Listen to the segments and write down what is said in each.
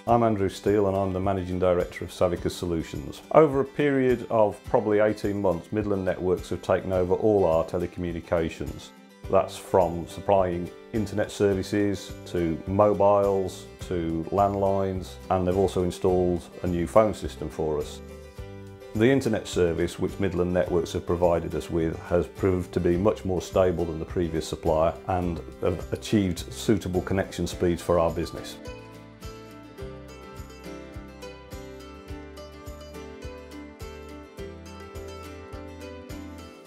I'm Andrew Steele and I'm the Managing Director of Savicus Solutions. Over a period of probably 18 months, Midland Networks have taken over all our telecommunications. That's from supplying internet services to mobiles to landlines, and they've also installed a new phone system for us. The internet service which Midland Networks have provided us with has proved to be much more stable than the previous supplier and have achieved suitable connection speeds for our business.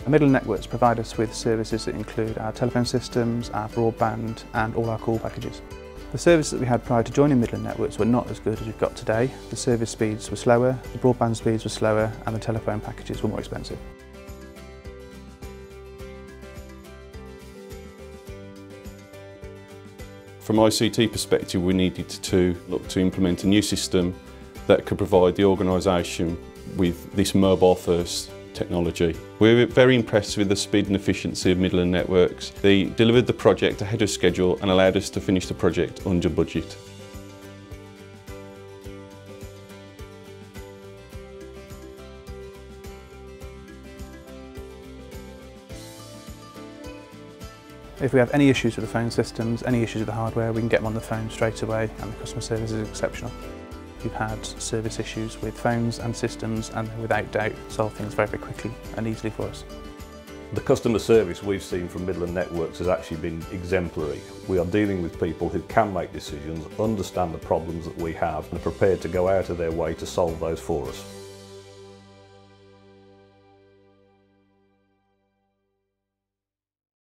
Midland Networks provide us with services that include our telephone systems, our broadband and all our call packages. The services that we had prior to joining Midland Networks were not as good as we've got today. The service speeds were slower, the broadband speeds were slower and the telephone packages were more expensive. From an ICT perspective, we needed to look to implement a new system that could provide the organisation with this mobile-first technology. We were very impressed with the speed and efficiency of Midland Networks. They delivered the project ahead of schedule and allowed us to finish the project under budget. If we have any issues with the phone systems, any issues with the hardware, we can get them on the phone straight away and the customer service is exceptional. We've had service issues with phones and systems and without doubt solve things very, very quickly and easily for us. The customer service we've seen from Midland Networks has actually been exemplary. We are dealing with people who can make decisions, understand the problems that we have and are prepared to go out of their way to solve those for us.